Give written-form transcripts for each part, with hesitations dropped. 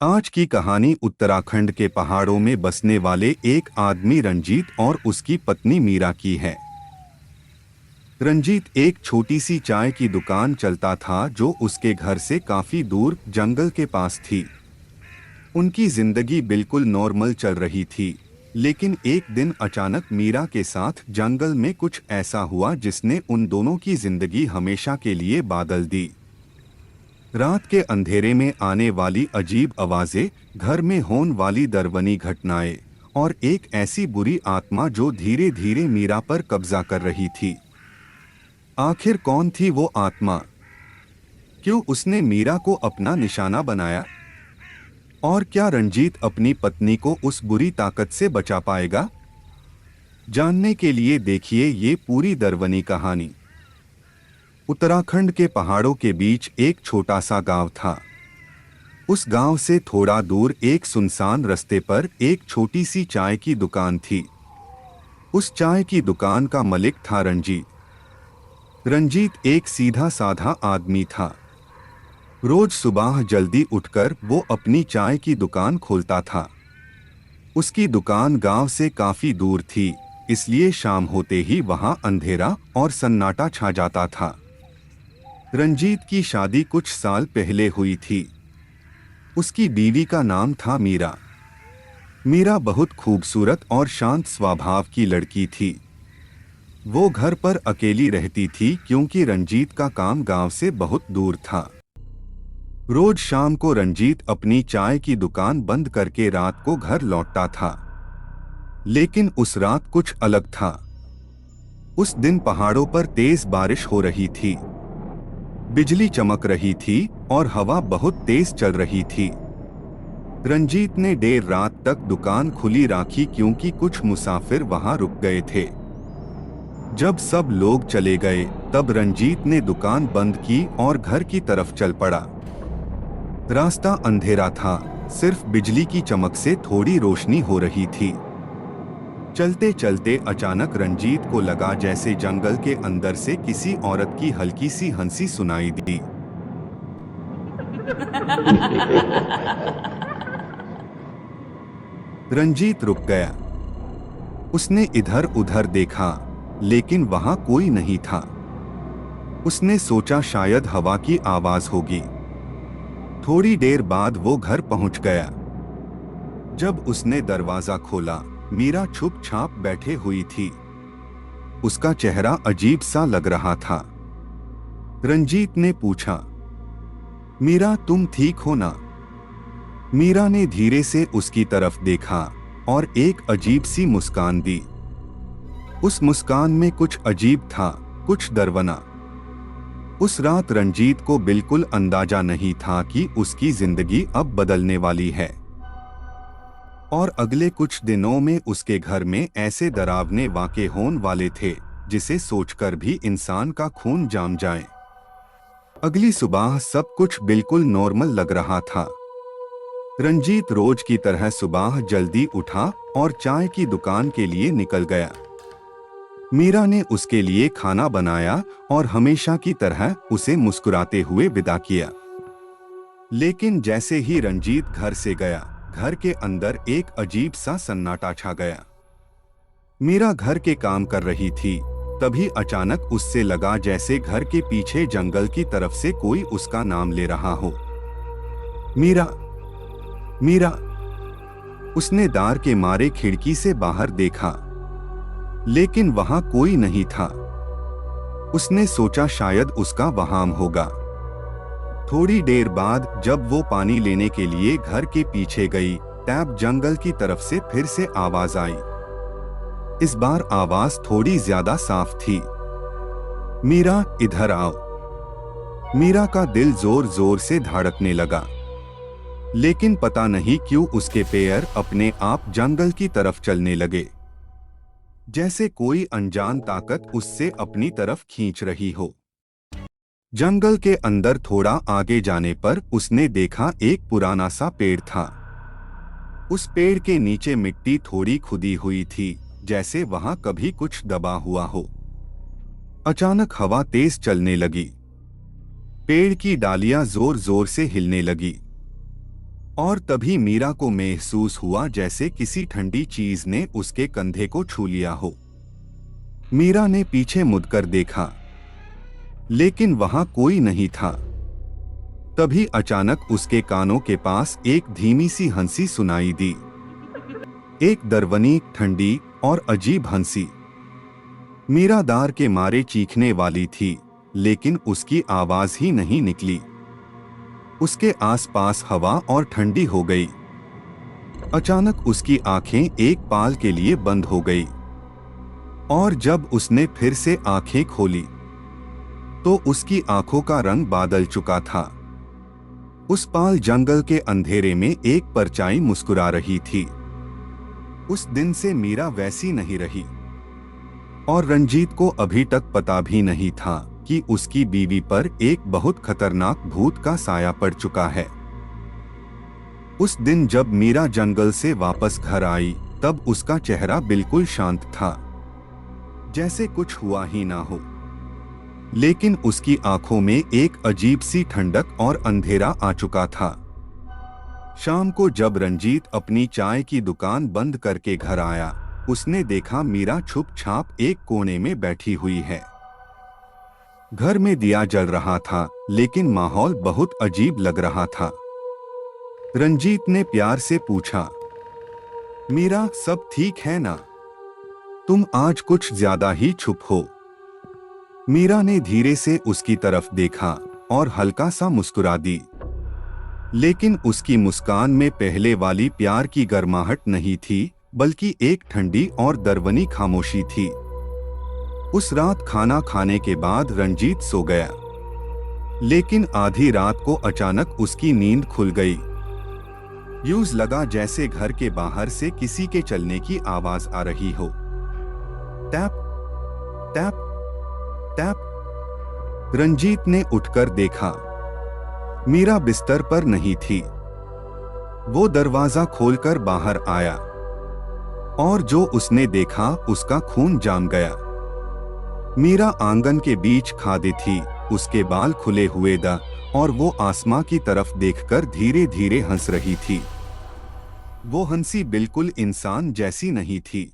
आज की कहानी उत्तराखंड के पहाड़ों में बसने वाले एक आदमी रंजीत और उसकी पत्नी मीरा की है। रंजीत एक छोटी सी चाय की दुकान चलता था जो उसके घर से काफी दूर जंगल के पास थी। उनकी जिंदगी बिल्कुल नॉर्मल चल रही थी, लेकिन एक दिन अचानक मीरा के साथ जंगल में कुछ ऐसा हुआ जिसने उन दोनों की जिंदगी हमेशा के लिए बदल दी। रात के अंधेरे में आने वाली अजीब आवाजें, घर में होने वाली डरावनी घटनाएं और एक ऐसी बुरी आत्मा जो धीरे धीरे मीरा पर कब्जा कर रही थी। आखिर कौन थी वो आत्मा? क्यों उसने मीरा को अपना निशाना बनाया? और क्या रंजीत अपनी पत्नी को उस बुरी ताकत से बचा पाएगा? जानने के लिए देखिए ये पूरी डरावनी कहानी। उत्तराखंड के पहाड़ों के बीच एक छोटा सा गांव था। उस गांव से थोड़ा दूर एक सुनसान रास्ते पर एक छोटी सी चाय की दुकान थी। उस चाय की दुकान का मालिक था रंजीत। रंजीत एक सीधा साधा आदमी था। रोज सुबह जल्दी उठकर वो अपनी चाय की दुकान खोलता था। उसकी दुकान गांव से काफी दूर थी, इसलिए शाम होते ही वहां अंधेरा और सन्नाटा छा जाता था। रंजीत की शादी कुछ साल पहले हुई थी। उसकी बीवी का नाम था मीरा। मीरा बहुत खूबसूरत और शांत स्वभाव की लड़की थी। वो घर पर अकेली रहती थी क्योंकि रंजीत का काम गांव से बहुत दूर था। रोज शाम को रंजीत अपनी चाय की दुकान बंद करके रात को घर लौटता था। लेकिन उस रात कुछ अलग था। उस दिन पहाड़ों पर तेज बारिश हो रही थी। बिजली चमक रही थी और हवा बहुत तेज चल रही थी। रंजीत ने देर रात तक दुकान खुली रखी क्योंकि कुछ मुसाफिर वहां रुक गए थे। जब सब लोग चले गए तब रंजीत ने दुकान बंद की और घर की तरफ चल पड़ा। रास्ता अंधेरा था, सिर्फ बिजली की चमक से थोड़ी रोशनी हो रही थी। चलते चलते अचानक रंजीत को लगा जैसे जंगल के अंदर से किसी औरत की हल्की सी हंसी सुनाई दी। रंजीत रुक गया। उसने इधर उधर देखा, लेकिन वहां कोई नहीं था। उसने सोचा शायद हवा की आवाज होगी। थोड़ी देर बाद वो घर पहुंच गया। जब उसने दरवाजा खोला, मीरा छुप छाप बैठे हुई थी। उसका चेहरा अजीब सा लग रहा था। रंजीत ने पूछा, मीरा तुम ठीक हो ना? मीरा ने धीरे से उसकी तरफ देखा और एक अजीब सी मुस्कान दी। उस मुस्कान में कुछ अजीब था, कुछ डरावना। उस रात रंजीत को बिल्कुल अंदाजा नहीं था कि उसकी जिंदगी अब बदलने वाली है। और अगले कुछ दिनों में उसके घर में ऐसे डरावने वाक़े होने वाले थे जिसे सोचकर भी इंसान का खून जम जाए। अगली सुबह सब कुछ बिल्कुल नॉर्मल लग रहा था। रंजीत रोज की तरह सुबह जल्दी उठा और चाय की दुकान के लिए निकल गया। मीरा ने उसके लिए खाना बनाया और हमेशा की तरह उसे मुस्कुराते हुए विदा किया। लेकिन जैसे ही रंजीत घर से गया, घर के अंदर एक अजीब सा सन्नाटा छा गया। मीरा घर के काम कर रही थी, तभी अचानक उससे लगा जैसे घर के पीछे जंगल की तरफ से कोई उसका नाम ले रहा हो। मीरा, मीरा। उसने डर के मारे खिड़की से बाहर देखा, लेकिन वहां कोई नहीं था। उसने सोचा शायद उसका वहाम होगा। थोड़ी देर बाद जब वो पानी लेने के लिए घर के पीछे गई, तब जंगल की तरफ से फिर से आवाज आई। इस बार आवाज थोड़ी ज्यादा साफ थी। मीरा इधर आओ। मीरा का दिल जोर जोर से धड़कने लगा, लेकिन पता नहीं क्यों उसके पैर अपने आप जंगल की तरफ चलने लगे, जैसे कोई अनजान ताकत उससे अपनी तरफ खींच रही हो। जंगल के अंदर थोड़ा आगे जाने पर उसने देखा एक पुराना सा पेड़ था। उस पेड़ के नीचे मिट्टी थोड़ी खुदी हुई थी, जैसे वहां कभी कुछ दबा हुआ हो। अचानक हवा तेज चलने लगी। पेड़ की डालियां जोर जोर से हिलने लगी। और तभी मीरा को महसूस हुआ जैसे किसी ठंडी चीज ने उसके कंधे को छू लिया हो। मीरा ने पीछे मुड़कर देखा, लेकिन वहां कोई नहीं था। तभी अचानक उसके कानों के पास एक धीमी सी हंसी सुनाई दी, एक दर्वनी, ठंडी और अजीब हंसी। मीरा दार के मारे चीखने वाली थी, लेकिन उसकी आवाज ही नहीं निकली। उसके आसपास हवा और ठंडी हो गई। अचानक उसकी आंखें एक पल के लिए बंद हो गई, और जब उसने फिर से आंखें खोली तो उसकी आंखों का रंग बदल चुका था। उस पल जंगल के अंधेरे में एक परछाई मुस्कुरा रही थी। उस दिन से मीरा वैसी नहीं रही, और रंजीत को अभी तक पता भी नहीं था कि उसकी बीवी पर एक बहुत खतरनाक भूत का साया पड़ चुका है। उस दिन जब मीरा जंगल से वापस घर आई, तब उसका चेहरा बिल्कुल शांत था, जैसे कुछ हुआ ही ना हो। लेकिन उसकी आंखों में एक अजीब सी ठंडक और अंधेरा आ चुका था। शाम को जब रंजीत अपनी चाय की दुकान बंद करके घर आया, उसने देखा मीरा चुपचाप एक कोने में बैठी हुई है। घर में दिया जल रहा था, लेकिन माहौल बहुत अजीब लग रहा था। रंजीत ने प्यार से पूछा, मीरा, सब ठीक है ना? तुम आज कुछ ज्यादा ही चुप हो। मीरा ने धीरे से उसकी तरफ देखा और हल्का सा मुस्कुरा दी, लेकिन उसकी मुस्कान में पहले वाली प्यार की गर्माहट नहीं थी, बल्कि एक ठंडी और दर्वनी खामोशी थी। उस रात खाना खाने के बाद रंजीत सो गया, लेकिन आधी रात को अचानक उसकी नींद खुल गई। यूं लगा जैसे घर के बाहर से किसी के चलने की आवाज आ रही हो। Tap tap tap. रंजीत ने उठकर देखा, मीरा बिस्तर पर नहीं थी। वो दरवाजा खोलकर बाहर आया, और जो उसने देखा उसका खून जाम गया। मीरा आंगन के बीच खड़ी थी, उसके बाल खुले हुए थे, और वो आसमां की तरफ देखकर धीरे धीरे हंस रही थी। वो हंसी बिल्कुल इंसान जैसी नहीं थी।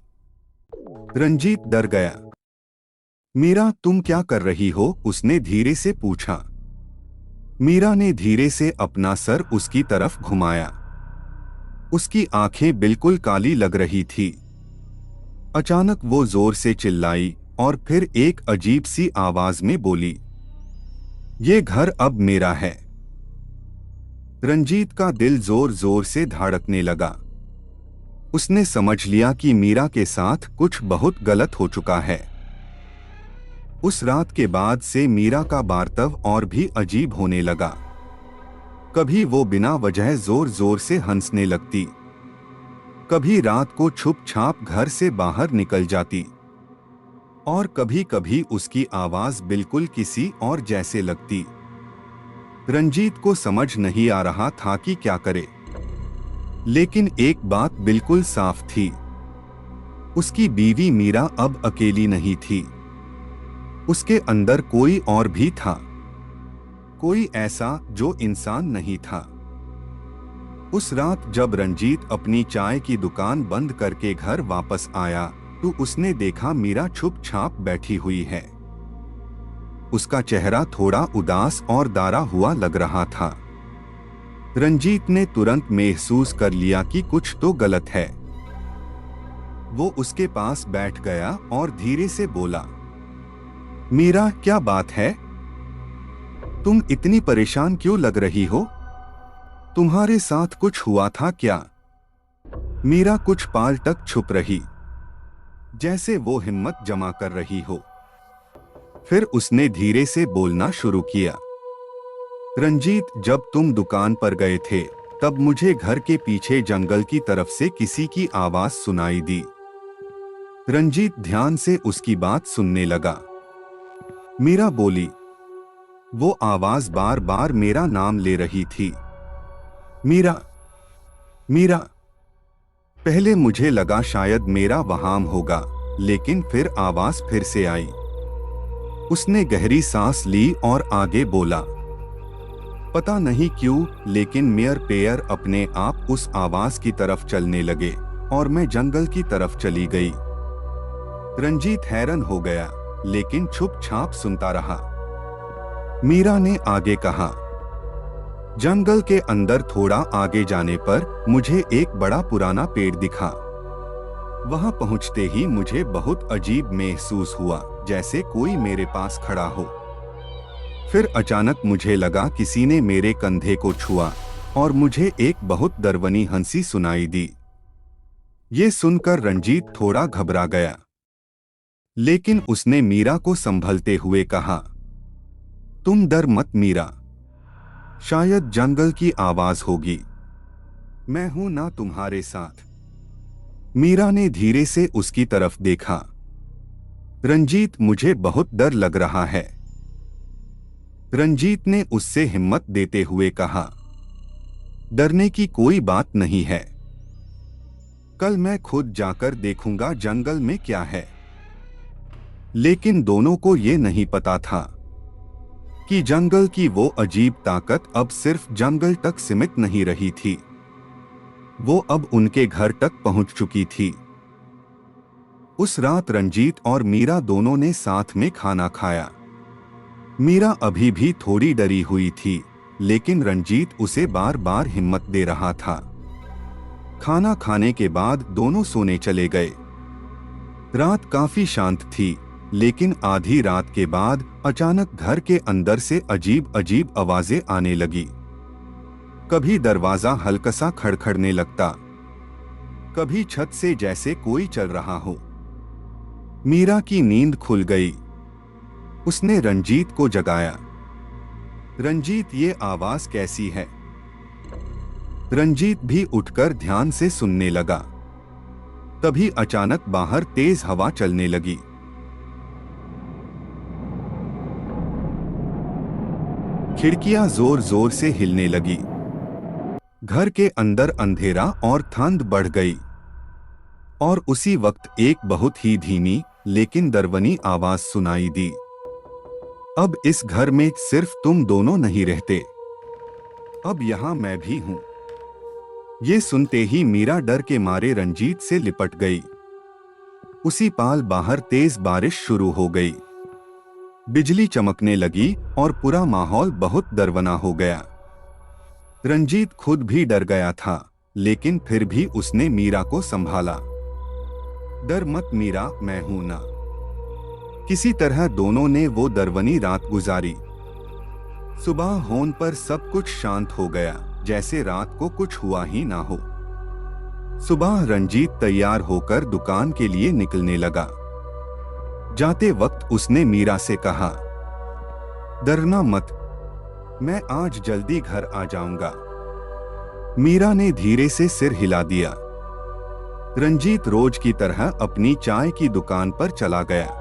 रंजीत डर गया। मीरा, तुम क्या कर रही हो? उसने धीरे से पूछा। मीरा ने धीरे से अपना सर उसकी तरफ घुमाया। उसकी आंखें बिल्कुल काली लग रही थी। अचानक वो जोर से चिल्लाई और फिर एक अजीब सी आवाज में बोली, ये घर अब मेरा है। रंजीत का दिल जोर जोर से धड़कने लगा। उसने समझ लिया कि मीरा के साथ कुछ बहुत गलत हो चुका है। उस रात के बाद से मीरा का बर्ताव और भी अजीब होने लगा। कभी वो बिना वजह जोर जोर से हंसने लगती, कभी रात को छुपछाप घर से बाहर निकल जाती, और कभी कभी उसकी आवाज बिल्कुल किसी और जैसे लगती। रंजीत को समझ नहीं आ रहा था कि क्या करे, लेकिन एक बात बिल्कुल साफ थी, उसकी बीवी मीरा अब अकेली नहीं थी। उसके अंदर कोई और भी था, कोई ऐसा जो इंसान नहीं था। उस रात जब रंजीत अपनी चाय की दुकान बंद करके घर वापस आया, तो उसने देखा मीरा चुपचाप बैठी हुई है। उसका चेहरा थोड़ा उदास और डरा हुआ लग रहा था। रंजीत ने तुरंत महसूस कर लिया कि कुछ तो गलत है। वो उसके पास बैठ गया और धीरे से बोला, मीरा, क्या बात है? तुम इतनी परेशान क्यों लग रही हो? तुम्हारे साथ कुछ हुआ था क्या? मीरा कुछ पल तक चुप रही, जैसे वो हिम्मत जमा कर रही हो। फिर उसने धीरे से बोलना शुरू किया, रंजीत, जब तुम दुकान पर गए थे, तब मुझे घर के पीछे जंगल की तरफ से किसी की आवाज सुनाई दी। रंजीत ध्यान से उसकी बात सुनने लगा। मीरा बोली, वो आवाज बार बार मेरा नाम ले रही थी, मीरा, मीरा। पहले मुझे लगा शायद मेरा वहाम होगा, लेकिन फिर आवाज फिर से आई। उसने गहरी सांस ली और आगे बोला, पता नहीं क्यों, लेकिन मेयर पेयर अपने आप उस आवाज की तरफ चलने लगे और मैं जंगल की तरफ चली गई। रंजीत हैरान हो गया, लेकिन चुपचाप सुनता रहा। मीरा ने आगे कहा, जंगल के अंदर थोड़ा आगे जाने पर मुझे एक बड़ा पुराना पेड़ दिखा। वहां पहुंचते ही मुझे बहुत अजीब महसूस हुआ, जैसे कोई मेरे पास खड़ा हो। फिर अचानक मुझे लगा किसी ने मेरे कंधे को छुआ और मुझे एक बहुत डरावनी हंसी सुनाई दी। ये सुनकर रंजीत थोड़ा घबरा गया, लेकिन उसने मीरा को संभलते हुए कहा, तुम डर मत मीरा, शायद जंगल की आवाज होगी, मैं हूं ना तुम्हारे साथ। मीरा ने धीरे से उसकी तरफ देखा। रंजीत, मुझे बहुत डर लग रहा है। रंजीत ने उससे हिम्मत देते हुए कहा, डरने की कोई बात नहीं है, कल मैं खुद जाकर देखूंगा जंगल में क्या है। लेकिन दोनों को ये नहीं पता था कि जंगल की वो अजीब ताकत अब सिर्फ जंगल तक सीमित नहीं रही थी, वो अब उनके घर तक पहुंच चुकी थी। उस रात रंजीत और मीरा दोनों ने साथ में खाना खाया। मीरा अभी भी थोड़ी डरी हुई थी, लेकिन रंजीत उसे बार बार हिम्मत दे रहा था। खाना खाने के बाद दोनों सोने चले गए। रात काफी शांत थी, लेकिन आधी रात के बाद अचानक घर के अंदर से अजीब अजीब आवाजें आने लगी। कभी दरवाजा हल्का सा खड़खड़ने लगता, कभी छत से जैसे कोई चल रहा हो। मीरा की नींद खुल गई। उसने रंजीत को जगाया। रंजीत, ये आवाज कैसी है? रंजीत भी उठकर ध्यान से सुनने लगा। तभी अचानक बाहर तेज हवा चलने लगी। खिड़कियां जोर जोर से हिलने लगी। घर के अंदर अंधेरा और ठंड बढ़ गई। और उसी वक्त एक बहुत ही धीमी लेकिन डरावनी आवाज सुनाई दी, अब इस घर में सिर्फ तुम दोनों नहीं रहते, अब यहां मैं भी हूं। ये सुनते ही मीरा डर के मारे रंजीत से लिपट गई। उसी पाल बाहर तेज बारिश शुरू हो गई। बिजली चमकने लगी और पूरा माहौल बहुत डरावना हो गया। रंजीत खुद भी डर गया था, लेकिन फिर भी उसने मीरा को संभाला। डर मत मीरा, मैं हूं ना। किसी तरह दोनों ने वो डरावनी रात गुजारी। सुबह होने पर सब कुछ शांत हो गया, जैसे रात को कुछ हुआ ही ना हो। सुबह रंजीत तैयार होकर दुकान के लिए निकलने लगा। जाते वक्त उसने मीरा से कहा, डरना मत, मैं आज जल्दी घर आ जाऊंगा। मीरा ने धीरे से सिर हिला दिया। रंजीत रोज की तरह अपनी चाय की दुकान पर चला गया।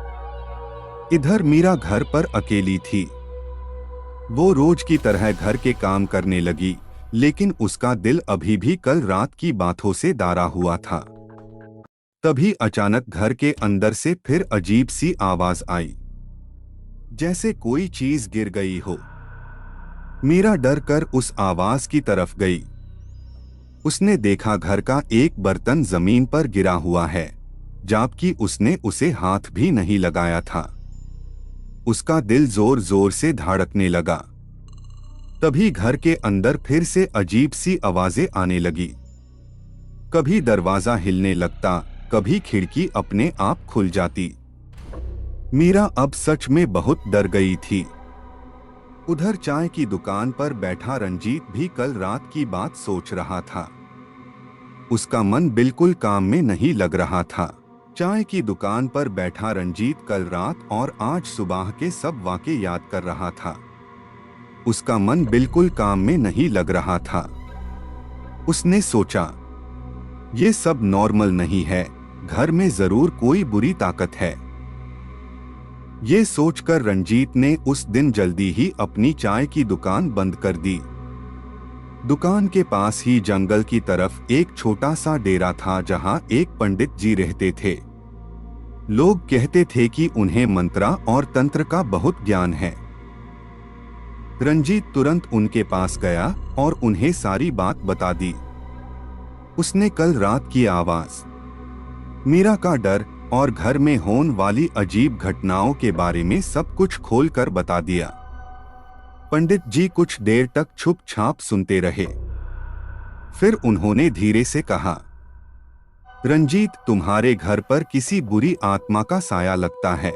इधर मीरा घर पर अकेली थी। वो रोज की तरह घर के काम करने लगी, लेकिन उसका दिल अभी भी कल रात की बातों से डारा हुआ था। तभी अचानक घर के अंदर से फिर अजीब सी आवाज आई, जैसे कोई चीज गिर गई हो। मीरा डर कर उस आवाज की तरफ गई। उसने देखा घर का एक बर्तन जमीन पर गिरा हुआ है, जबकि उसने उसे हाथ भी नहीं लगाया था। उसका दिल जोर जोर से धड़कने लगा। तभी घर के अंदर फिर से अजीब सी आवाजें आने लगी। कभी दरवाजा हिलने लगता, कभी खिड़की अपने आप खुल जाती। मीरा अब सच में बहुत डर गई थी। उधर चाय की दुकान पर बैठा रंजीत भी कल रात की बात सोच रहा था। उसका मन बिल्कुल काम में नहीं लग रहा था। चाय की दुकान पर बैठा रंजीत कल रात और आज सुबह के सब वाक़े याद कर रहा था। उसका मन बिल्कुल काम में नहीं लग रहा था। उसने सोचा, ये सब नॉर्मल नहीं है, घर में जरूर कोई बुरी ताकत है। ये सोचकर रंजीत ने उस दिन जल्दी ही अपनी चाय की दुकान बंद कर दी। दुकान के पास ही जंगल की तरफ एक छोटा सा डेरा था, जहां एक पंडित जी रहते थे। लोग कहते थे कि उन्हें मंत्रा और तंत्र का बहुत ज्ञान है। रंजीत तुरंत उनके पास गया और उन्हें सारी बात बता दी। उसने कल रात की आवाज, मीरा का डर और घर में होने वाली अजीब घटनाओं के बारे में सब कुछ खोलकर बता दिया। पंडित जी कुछ देर तक चुपचाप सुनते रहे। फिर उन्होंने धीरे से कहा, रंजीत, तुम्हारे घर पर किसी बुरी आत्मा का साया लगता है।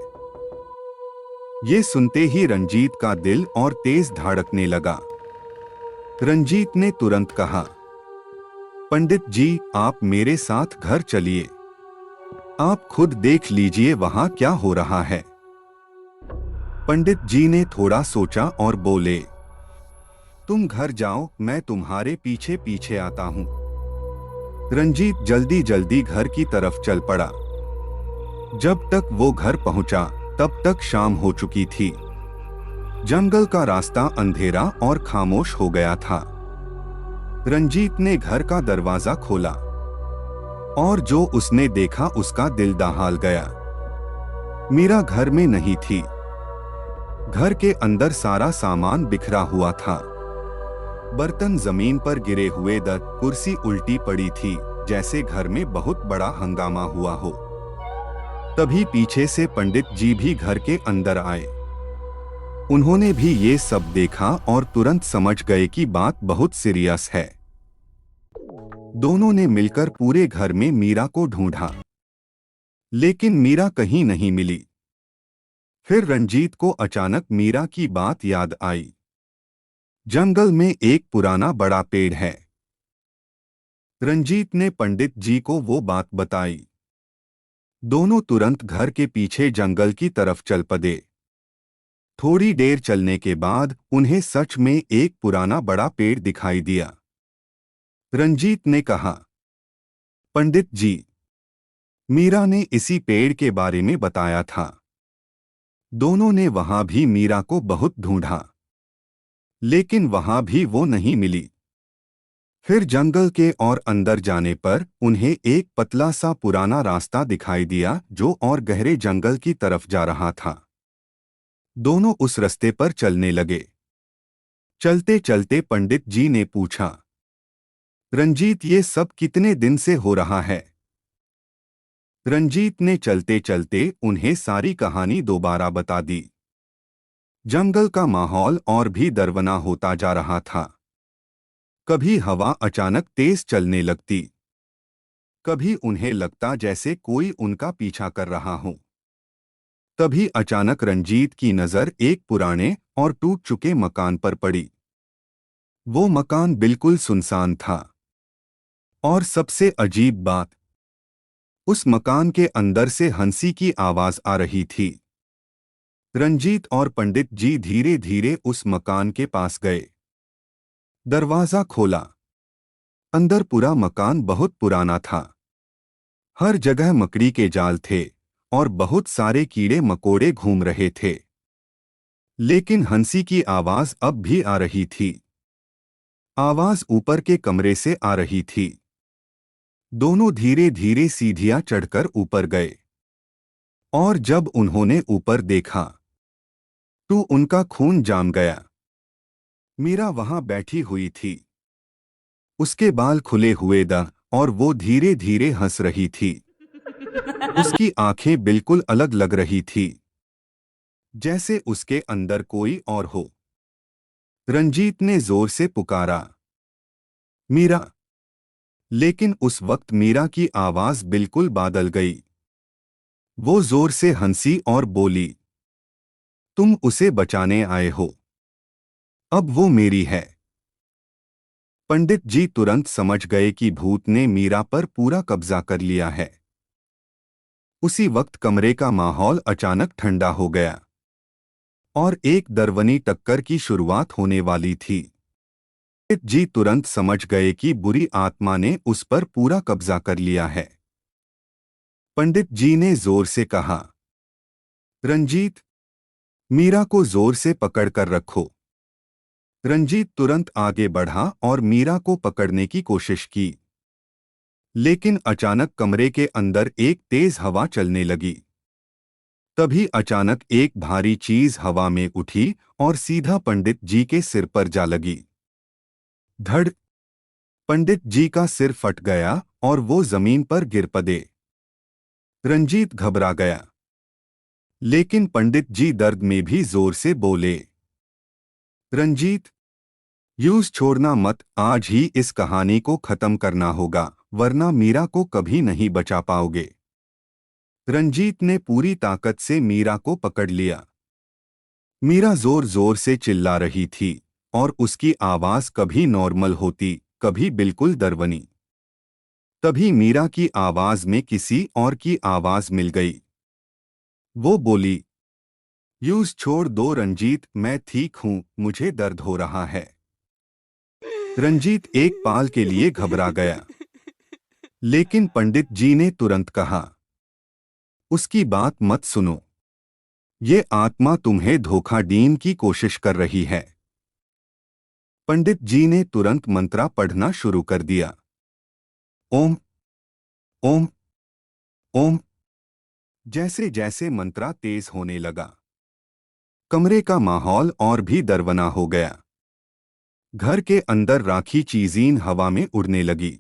ये सुनते ही रंजीत का दिल और तेज धड़कने लगा। रंजीत ने तुरंत कहा, पंडित जी, आप मेरे साथ घर चलिए। आप खुद देख लीजिए वहां क्या हो रहा है। पंडित जी ने थोड़ा सोचा और बोले, तुम घर जाओ, मैं तुम्हारे पीछे पीछे आता हूं। रंजीत जल्दी जल्दी घर की तरफ चल पड़ा। जब तक वो घर पहुंचा तब तक शाम हो चुकी थी। जंगल का रास्ता अंधेरा और खामोश हो गया था। रंजीत ने घर का दरवाजा खोला और जो उसने देखा उसका दिल दहाल गया। मीरा घर में नहीं थी। घर के अंदर सारा सामान बिखरा हुआ था। बर्तन जमीन पर गिरे हुए, कुर्सी उल्टी पड़ी थी, जैसे घर में बहुत बड़ा हंगामा हुआ हो। तभी पीछे से पंडित जी भी घर के अंदर आए। उन्होंने भी ये सब देखा और तुरंत समझ गए कि बात बहुत सीरियस है। दोनों ने मिलकर पूरे घर में मीरा को ढूंढा, लेकिन मीरा कहीं नहीं मिली। फिर रंजीत को अचानक मीरा की बात याद आई। जंगल में एक पुराना बड़ा पेड़ है। रंजीत ने पंडित जी को वो बात बताई। दोनों तुरंत घर के पीछे जंगल की तरफ चल पड़े। थोड़ी देर चलने के बाद उन्हें सच में एक पुराना बड़ा पेड़ दिखाई दिया। रंजीत ने कहा, पंडित जी, मीरा ने इसी पेड़ के बारे में बताया था। दोनों ने वहां भी मीरा को बहुत ढूंढा, लेकिन वहां भी वो नहीं मिली। फिर जंगल के और अंदर जाने पर उन्हें एक पतला सा पुराना रास्ता दिखाई दिया जो और गहरे जंगल की तरफ जा रहा था। दोनों उस रास्ते पर चलने लगे। चलते चलते पंडित जी ने पूछा, रंजीत, ये सब कितने दिन से हो रहा है? रंजीत ने चलते चलते उन्हें सारी कहानी दोबारा बता दी। जंगल का माहौल और भी डरावना होता जा रहा था। कभी हवा अचानक तेज चलने लगती, कभी उन्हें लगता जैसे कोई उनका पीछा कर रहा हो। तभी अचानक रंजीत की नजर एक पुराने और टूट चुके मकान पर पड़ी। वो मकान बिल्कुल सुनसान था। और सबसे अजीब बात, उस मकान के अंदर से हंसी की आवाज आ रही थी। रंजीत और पंडित जी धीरे धीरे उस मकान के पास गए। दरवाजा खोला। अंदर पूरा मकान बहुत पुराना था। हर जगह मकड़ी के जाल थे और बहुत सारे कीड़े मकोड़े घूम रहे थे। लेकिन हंसी की आवाज अब भी आ रही थी। आवाज ऊपर के कमरे से आ रही थी। दोनों धीरे धीरे सीढ़ियां चढ़कर ऊपर गए और जब उन्होंने ऊपर देखा तो उनका खून जाम गया। मीरा वहां बैठी हुई थी। उसके बाल खुले हुए और वो धीरे धीरे हंस रही थी। उसकी आंखें बिल्कुल अलग लग रही थी, जैसे उसके अंदर कोई और हो। रंजीत ने जोर से पुकारा, मीरा। लेकिन उस वक्त मीरा की आवाज बिल्कुल बदल गई। वो जोर से हंसी और बोली, तुम उसे बचाने आए हो, अब वो मेरी है। पंडित जी तुरंत समझ गए कि भूत ने मीरा पर पूरा कब्जा कर लिया है। उसी वक्त कमरे का माहौल अचानक ठंडा हो गया और एक डरावनी टक्कर की शुरुआत होने वाली थी। पंडित जी तुरंत समझ गए कि बुरी आत्मा ने उस पर पूरा कब्जा कर लिया है। पंडित जी ने जोर से कहा, रंजीत, मीरा को जोर से पकड़ कर रखो। रंजीत तुरंत आगे बढ़ा और मीरा को पकड़ने की कोशिश की, लेकिन अचानक कमरे के अंदर एक तेज हवा चलने लगी। तभी अचानक एक भारी चीज हवा में उठी और सीधा पंडित जी के सिर पर जा लगी। धड़! पंडित जी का सिर फट गया और वो जमीन पर गिर पड़े। रंजीत घबरा गया, लेकिन पंडित जी दर्द में भी जोर से बोले, रंजीत, यूं छोड़ना मत, आज ही इस कहानी को खत्म करना होगा, वरना मीरा को कभी नहीं बचा पाओगे। रंजीत ने पूरी ताकत से मीरा को पकड़ लिया। मीरा जोर जोर से चिल्ला रही थी और उसकी आवाज कभी नॉर्मल होती, कभी बिल्कुल दरवनी। तभी मीरा की आवाज में किसी और की आवाज मिल गई। वो बोली, यूज छोड़ दो रंजीत, मैं ठीक हूं, मुझे दर्द हो रहा है। रंजीत एक पल के लिए घबरा गया, लेकिन पंडित जी ने तुरंत कहा, उसकी बात मत सुनो, ये आत्मा तुम्हें धोखा देने की कोशिश कर रही है। पंडित जी ने तुरंत मंत्र पढ़ना शुरू कर दिया। ओम ओम ओम। जैसे जैसे मंत्र तेज होने लगा, कमरे का माहौल और भी डरवना हो गया। घर के अंदर राखी चीजें हवा में उड़ने लगी,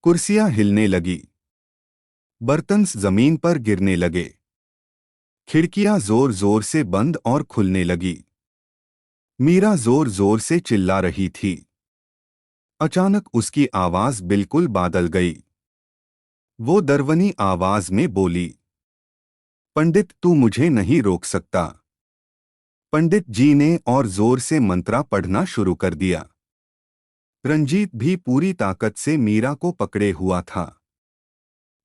कुर्सियां हिलने लगी, बर्तन जमीन पर गिरने लगे, खिड़कियां जोर जोर से बंद और खुलने लगी। मीरा जोर जोर से चिल्ला रही थी। अचानक उसकी आवाज बिल्कुल बदल गई। वो दरवनी आवाज में बोली, पंडित, तू मुझे नहीं रोक सकता। पंडित जी ने और जोर से मंत्र पढ़ना शुरू कर दिया। रंजीत भी पूरी ताकत से मीरा को पकड़े हुआ था।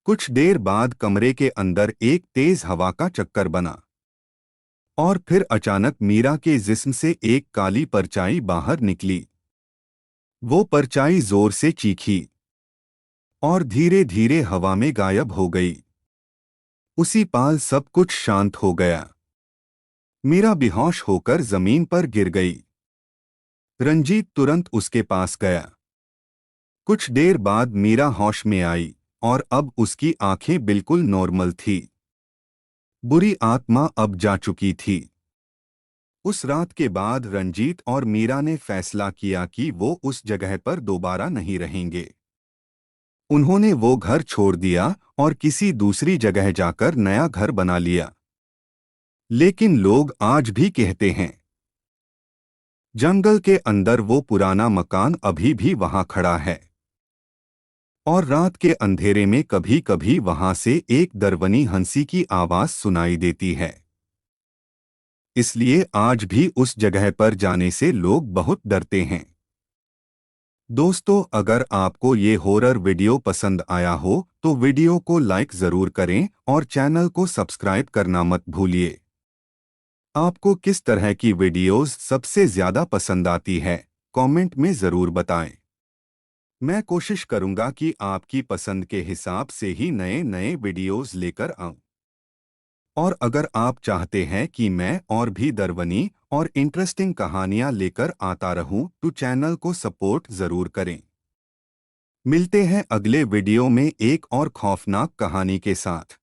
कुछ देर बाद कमरे के अंदर एक तेज हवा का चक्कर बना और फिर अचानक मीरा के जिस्म से एक काली परछाई बाहर निकली। वो परछाई जोर से चीखी और धीरे धीरे हवा में गायब हो गई। उसी पल सब कुछ शांत हो गया। मीरा बेहोश होकर जमीन पर गिर गई। रंजीत तुरंत उसके पास गया। कुछ देर बाद मीरा होश में आई और अब उसकी आंखें बिल्कुल नॉर्मल थी। बुरी आत्मा अब जा चुकी थी। उस रात के बाद रंजीत और मीरा ने फैसला किया कि वो उस जगह पर दोबारा नहीं रहेंगे। उन्होंने वो घर छोड़ दिया और किसी दूसरी जगह जाकर नया घर बना लिया। लेकिन लोग आज भी कहते हैं, जंगल के अंदर वो पुराना मकान अभी भी वहां खड़ा है और रात के अंधेरे में कभी कभी वहां से एक दरवनी हंसी की आवाज सुनाई देती है। इसलिए आज भी उस जगह पर जाने से लोग बहुत डरते हैं। दोस्तों, अगर आपको ये हॉरर वीडियो पसंद आया हो तो वीडियो को लाइक जरूर करें और चैनल को सब्सक्राइब करना मत भूलिए। आपको किस तरह की वीडियोस सबसे ज्यादा पसंद आती है, कमेंट में जरूर बताएं। मैं कोशिश करूंगा कि आपकी पसंद के हिसाब से ही नए नए वीडियोस लेकर आऊं। और अगर आप चाहते हैं कि मैं और भी दरवनी और इंटरेस्टिंग कहानियां लेकर आता रहूं तो चैनल को सपोर्ट जरूर करें। मिलते हैं अगले वीडियो में एक और खौफनाक कहानी के साथ।